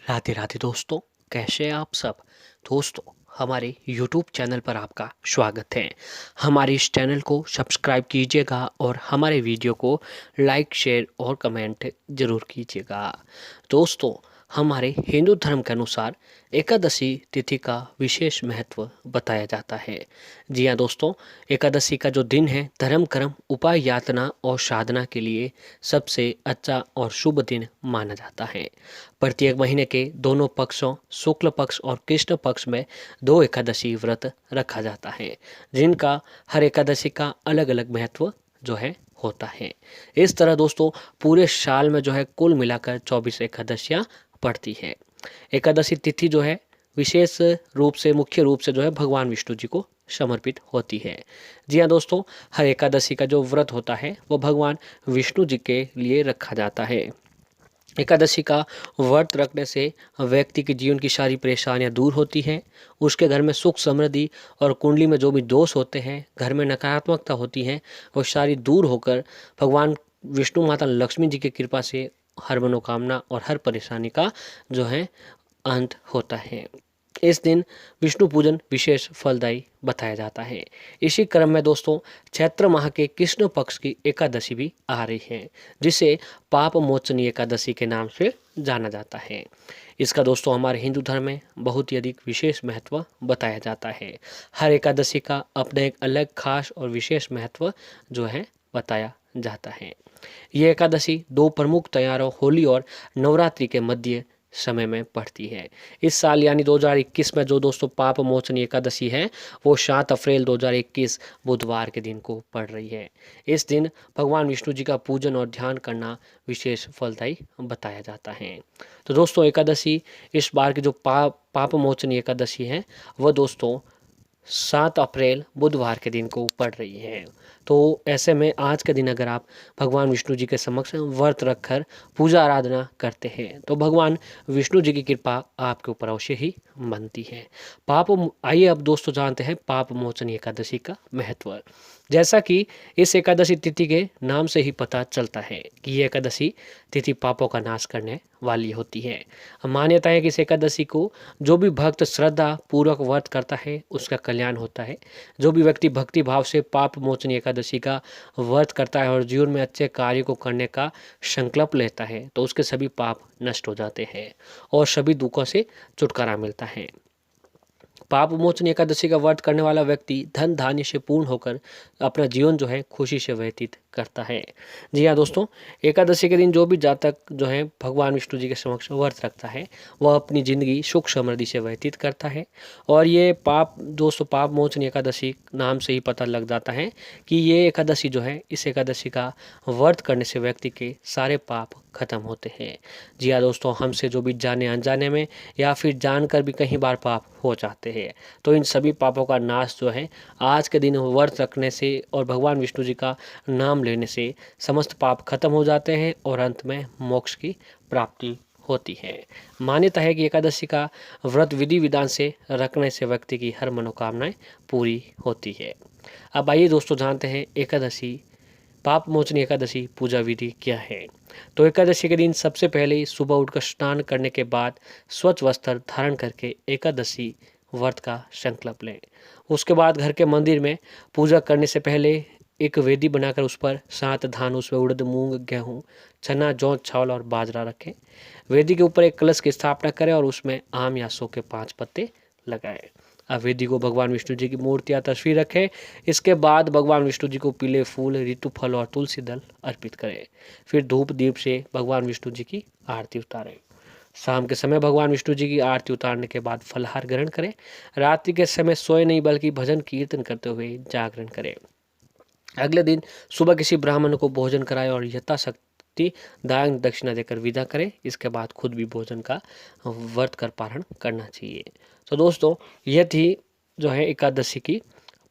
राधे राधे दोस्तों। कैसे हैं आप सब। दोस्तों, हमारे YouTube चैनल पर आपका स्वागत है। हमारे इस चैनल को सब्सक्राइब कीजिएगा और हमारे वीडियो को लाइक शेयर और कमेंट ज़रूर कीजिएगा। दोस्तों, हमारे हिंदू धर्म के अनुसार एकादशी तिथि का विशेष महत्व बताया जाता है। जी हाँ दोस्तों, एकादशी का जो दिन है धर्म कर्म उपाय यातना और साधना के लिए सबसे अच्छा और शुभ दिन माना जाता है। प्रत्येक महीने के दोनों पक्षों शुक्ल पक्ष और कृष्ण पक्ष में दो एकादशी व्रत रखा जाता है, जिनका हर एकादशी का अलग अलग महत्व जो है होता है। इस तरह दोस्तों पूरे साल में जो है कुल मिलाकर 24 एकादशियाँ पड़ती है। एकादशी तिथि जो है विशेष रूप से मुख्य रूप से जो है भगवान विष्णु जी को समर्पित होती है। जी हाँ दोस्तों, हर एकादशी का जो व्रत होता है वो भगवान विष्णु जी के लिए रखा जाता है। एकादशी का व्रत रखने से व्यक्ति के जीवन की सारी परेशानियां दूर होती हैं। उसके घर में सुख समृद्धि और कुंडली में जो भी दोष होते हैं, घर में नकारात्मकता होती है, वो सारी दूर होकर भगवान विष्णु माता लक्ष्मी जी की कृपा से हर मनोकामना और हर परेशानी का जो है अंत होता है। इस दिन विष्णु पूजन विशेष फलदायी बताया जाता है। इसी क्रम में दोस्तों चैत्र माह के कृष्ण पक्ष की एकादशी भी आ रही है, जिसे पाप मोचनी एकादशी के नाम से जाना जाता है। इसका दोस्तों हमारे हिंदू धर्म में बहुत ही अधिक विशेष महत्व बताया जाता है। हर एकादशी का अपना एक अलग खास और विशेष महत्व जो है बताया जाता है। ये एकादशी दो प्रमुख त्योहारों होली और नवरात्रि के मध्य समय में पड़ती है। इस साल यानी 2021 में जो दोस्तों पाप मोचनी एकादशी है वो 7 अप्रैल 2021 बुधवार के दिन को पड़ रही है। इस दिन भगवान विष्णु जी का पूजन और ध्यान करना विशेष फलदायी बताया जाता है। तो दोस्तों एकादशी इस बार की जो पाप मोचनी एकादशी है वह दोस्तों 7 अप्रैल बुधवार के दिन को पड़ रही है। तो ऐसे में आज के दिन अगर आप भगवान विष्णु जी के समक्ष व्रत रखकर पूजा आराधना करते हैं तो भगवान विष्णु जी की कृपा आपके ऊपर अवश्य ही बनती है। आइए अब दोस्तों जानते हैं पाप मोचनी एकादशी का महत्व। जैसा कि इस एकादशी तिथि के नाम से ही पता चलता है कि ये एकादशी तिथि पापों का नाश करने वाली होती है। मान्यता है कि इस एकादशी को जो भी भक्त श्रद्धा पूर्वक व्रत करता है उसका कल्याण होता है। जो भी व्यक्ति भक्ति भाव से पाप मोचनी एकादशी का व्रत करता है और जीवन में अच्छे कार्य को करने का संकल्प लेता है तो उसके सभी पाप नष्ट हो जाते हैं और सभी दुखों से छुटकारा मिलता है। पाप मोचन एकादशी का व्रत करने वाला व्यक्ति धन धान्य से पूर्ण होकर अपना जीवन जो है खुशी से व्यतीत करता है। जी हाँ दोस्तों, एकादशी के दिन जो भी जातक जो है भगवान विष्णु जी के समक्ष व्रत रखता है वह अपनी जिंदगी सुख समृद्धि से व्यतीत करता है। और ये पाप मोचन एकादशी नाम से ही पता लग जाता है कि ये एकादशी जो है इस एकादशी का व्रत करने से व्यक्ति के सारे पाप खत्म होते हैं। जी हाँ दोस्तों, हमसे जो भी जाने अनजाने में या फिर जानकर भी कई बार पाप हो जाते हैं तो इन सभी पापों का नाश जो है आज के दिन व्रत रखने से और भगवान विष्णु जी का नाम लेने से समस्त पाप खत्म हो जाते हैं और अंत में मोक्ष की प्राप्ति होती है। मान्यता है कि एकादशी का व्रत विधि विधान से रखने से व्यक्ति की हर मनोकामनाएं पूरी होती है। अब आइए दोस्तों जानते हैं एकादशी पाप मोचनी एकादशी पूजा विधि क्या है। तो एकादशी के दिन सबसे पहले सुबह उठकर स्नान करने के बाद स्वच्छ वस्त्र धारण करके एकादशी व्रत का संकल्प लें। उसके बाद घर के मंदिर में पूजा करने से पहले एक वेदी बनाकर उस पर 7 धान, उसमें उड़द मूंग गेहूँ चना जौ चावल और बाजरा रखें। वेदी के ऊपर एक कलश की स्थापना करें और उसमें आम या सौ के 5 पत्ते लगाएं। अब वेदी को भगवान विष्णु जी की मूर्ति या तस्वीर रखें। इसके बाद भगवान विष्णु जी को पीले फूल, ऋतु फल और तुलसी दल अर्पित करें। फिर धूप दीप से भगवान विष्णु जी की आरती उतारें। शाम के समय भगवान विष्णु जी की आरती उतारने के बाद फलाहार ग्रहण करें। रात्रि के समय सोए नहीं बल्कि भजन कीर्तन करते हुए जागरण करें। अगले दिन सुबह किसी ब्राह्मण को भोजन कराएं और यथाशक्ति दान दक्षिणा देकर विदा करें। इसके बाद खुद भी भोजन का व्रत कर पारण करना चाहिए। तो दोस्तों यह थी जो है एकादशी की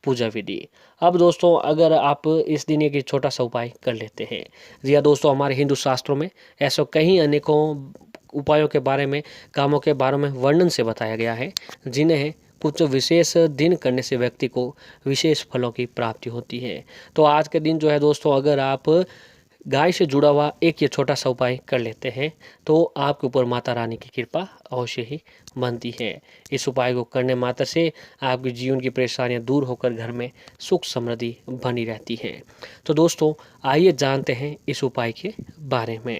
पूजा विधि। अब दोस्तों अगर आप इस दिन एक छोटा सा उपाय कर लेते हैं। जी हाँ दोस्तों, हमारे हिंदू शास्त्रों में ऐसा कई अनेकों उपायों के बारे में कामों के बारे में वर्णन से बताया गया है जिन्हें कुछ विशेष दिन करने से व्यक्ति को विशेष फलों की प्राप्ति होती है। तो आज के दिन जो है दोस्तों अगर आप गाय से जुड़ा हुआ एक ये छोटा सा उपाय कर लेते हैं तो आपके ऊपर माता रानी की कृपा अवश्य ही बनती है। इस उपाय को करने मात्र से आपके जीवन की परेशानियां दूर होकर घर में सुख समृद्धि बनी रहती है। तो दोस्तों आइए जानते हैं इस उपाय के बारे में।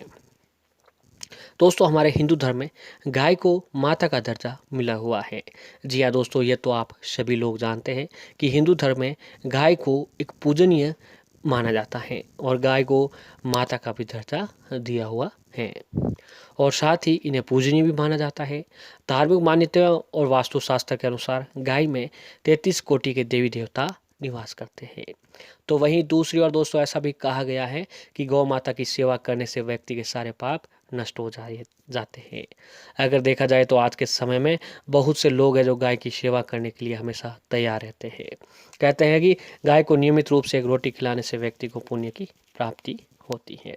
दोस्तों हमारे हिंदू धर्म में गाय को माता का दर्जा मिला हुआ है। जी हाँ दोस्तों, ये तो आप सभी लोग जानते हैं कि हिंदू धर्म में गाय को एक पूजनीय माना जाता है और गाय को माता का भी दर्जा दिया हुआ है और साथ ही इन्हें पूजनीय भी माना जाता है। धार्मिक मान्यता और वास्तुशास्त्र के अनुसार गाय में 33 कोटि के देवी देवता निवास करते हैं। तो वहीं दूसरी ओर दोस्तों ऐसा भी कहा गया है कि गौ माता की सेवा करने से व्यक्ति के सारे पाप नष्ट हो जाते हैं। अगर देखा जाए तो आज के समय में बहुत से लोग हैं जो गाय की सेवा करने के लिए हमेशा तैयार रहते हैं। कहते हैं कि गाय को नियमित रूप से एक रोटी खिलाने से व्यक्ति को पुण्य की प्राप्ति होती है।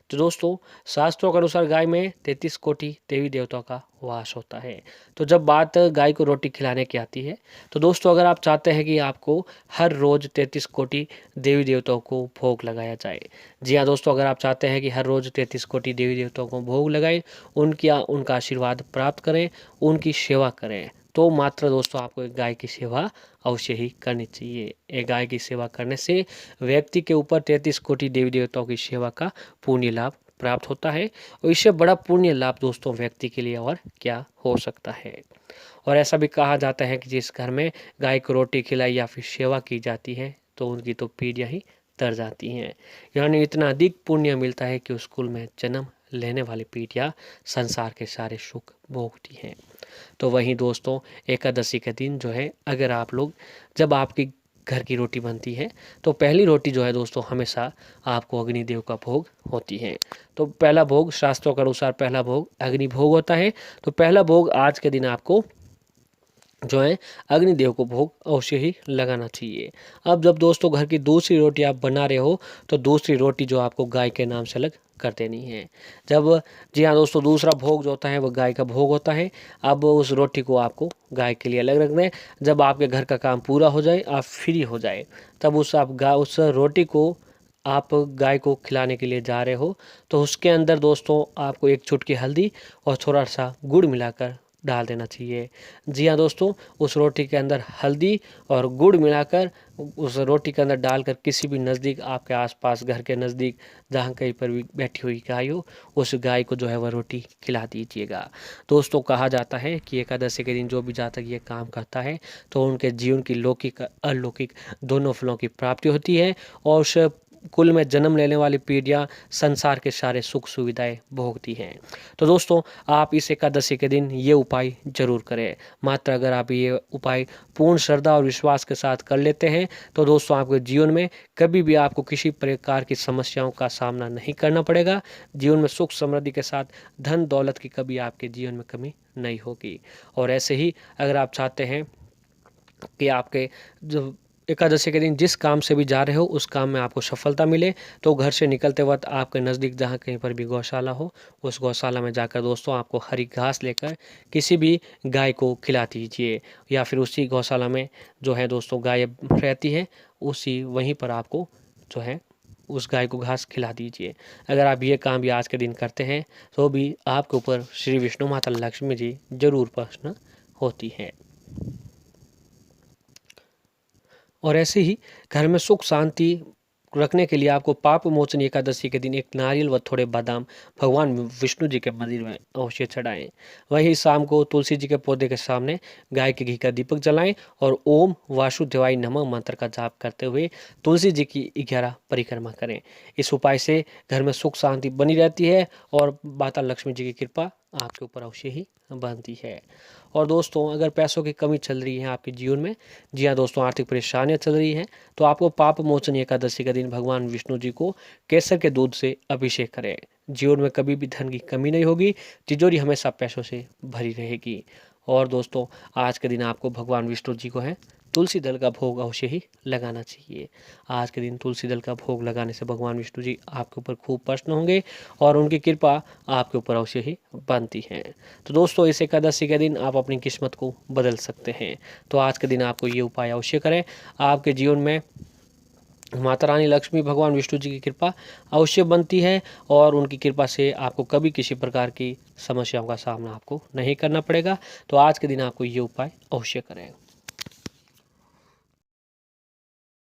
तो दोस्तों शास्त्रों के अनुसार गाय में 33 कोटि देवी देवताओं का वास होता है। तो जब बात गाय को रोटी खिलाने की आती है तो दोस्तों अगर आप चाहते हैं कि आपको हर रोज़ 33 कोटि देवी देवताओं को भोग लगाया जाए, जी हाँ दोस्तों, अगर आप चाहते हैं कि हर रोज़ 33 कोटि देवी देवताओं को भोग लगाएं, उनका आशीर्वाद प्राप्त करें, उनकी सेवा करें, तो मात्र दोस्तों आपको एक गाय की सेवा अवश्य ही करनी चाहिए। एक गाय की सेवा करने से व्यक्ति के ऊपर 33 कोटि देवी देवताओं की सेवा का पुण्य लाभ प्राप्त होता है और इससे बड़ा पुण्य लाभ दोस्तों व्यक्ति के लिए और क्या हो सकता है। और ऐसा भी कहा जाता है कि जिस घर में गाय को रोटी खिलाई या फिर सेवा की जाती है तो उनकी तो पीढ़ियाँ ही तर जाती हैं, यानी इतना अधिक पुण्य मिलता है कि उस कुल में जन्म लेने वाली पीढ़ियाँ संसार के सारे सुख भोगती हैं। तो वहीं दोस्तों एकादशी के दिन जो है अगर आप लोग जब आपकी घर की रोटी बनती है तो पहली रोटी जो है दोस्तों हमेशा आपको अग्निदेव का भोग होती है। तो पहला भोग शास्त्रों के अनुसार पहला भोग अग्नि भोग होता है। तो पहला भोग आज के दिन आपको जो है अग्निदेव को भोग अवश्य ही लगाना चाहिए। अब जब दोस्तों घर की दूसरी रोटी आप बना रहे हो तो दूसरी रोटी जो आपको गाय के नाम से अलग कर देनी है। जब जी हाँ दोस्तों दूसरा भोग जो होता है वो गाय का भोग होता है। अब उस रोटी को आपको गाय के लिए अलग रखना है। जब आपके घर का काम पूरा हो जाए, आप फ्री हो जाए, तब उस रोटी को आप गाय को खिलाने के लिए जा रहे हो तो उसके अंदर दोस्तों आपको एक चुटकी हल्दी और थोड़ा सा गुड़ मिलाकर डाल देना चाहिए। जी हाँ दोस्तों, उस रोटी के अंदर हल्दी और गुड़ मिलाकर उस रोटी के अंदर डालकर किसी भी नज़दीक आपके आसपास घर के नज़दीक जहाँ कहीं पर भी बैठी हुई गाय हो उस गाय को जो है वह रोटी खिला दीजिएगा। दोस्तों कहा जाता है कि एकादशी के दिन जो भी जातक ये काम करता है तो उनके जीवन की लौकिक अलौकिक दोनों फलों की प्राप्ति होती है और उस कुल में जन्म लेने वाली पीढ़ियाँ संसार के सारे सुख सुविधाएं भोगती हैं। तो दोस्तों आप इस एकादशी के दिन ये उपाय जरूर करें। मात्र अगर आप ये उपाय पूर्ण श्रद्धा और विश्वास के साथ कर लेते हैं तो दोस्तों आपके जीवन में कभी भी आपको किसी प्रकार की समस्याओं का सामना नहीं करना पड़ेगा। जीवन में सुख समृद्धि के साथ धन दौलत की कभी आपके जीवन में कमी नहीं होगी। और ऐसे ही अगर आप चाहते हैं कि आपके जो एकादशी के दिन जिस काम से भी जा रहे हो उस काम में आपको सफलता मिले तो घर से निकलते वक्त आपके नज़दीक जहाँ कहीं पर भी गौशाला हो उस गौशाला में जाकर दोस्तों आपको हरी घास लेकर किसी भी गाय को खिला दीजिए या फिर उसी गौशाला में जो है दोस्तों गाय रहती है उसी वहीं पर आपको जो है उस गाय को घास खिला दीजिए। अगर आप ये काम भी आज के दिन करते हैं तो भी आपके ऊपर श्री विष्णु माता लक्ष्मी जी जरूर प्रसन्न होती है। और ऐसे ही घर में सुख शांति रखने के लिए आपको पाप मोचन एकादशी के दिन एक नारियल व थोड़े बादाम भगवान विष्णु जी के मंदिर में अवश्य चढ़ाएं। वहीं शाम को तुलसी जी के पौधे के सामने गाय के घी का दीपक जलाएं और ओम वासुदेवाय नमः मंत्र का जाप करते हुए तुलसी जी की 11 परिक्रमा करें। इस उपाय से घर में सुख शांति बनी रहती है और माता लक्ष्मी जी की कृपा आपके ऊपर अवश्य ही बनती है। और दोस्तों अगर पैसों की कमी चल रही है आपके जीवन में, जी हाँ दोस्तों आर्थिक परेशानियां चल रही हैं, तो आपको पाप मोचन एकादशी का दिन भगवान विष्णु जी को केसर के दूध से अभिषेक करें। जीवन में कभी भी धन की कमी नहीं होगी, तिजोरी हमेशा पैसों से भरी रहेगी। और दोस्तों आज के दिन आपको भगवान विष्णु जी को है तुलसी दल का भोग अवश्य ही लगाना चाहिए। आज के दिन तुलसी दल का भोग लगाने से भगवान विष्णु जी आपके ऊपर खूब प्रसन्न होंगे और उनकी कृपा आपके ऊपर अवश्य ही बनती है। तो दोस्तों इस एकादशी के दिन आप अपनी किस्मत को बदल सकते हैं। तो आज के दिन आपको ये उपाय अवश्य करें। आपके जीवन में माता रानी लक्ष्मी, भगवान विष्णु जी की कृपा अवश्य बनती है और उनकी कृपा से आपको कभी किसी प्रकार की समस्याओं का सामना आपको नहीं करना पड़ेगा। तो आज के दिन आपको ये उपाय अवश्य करें।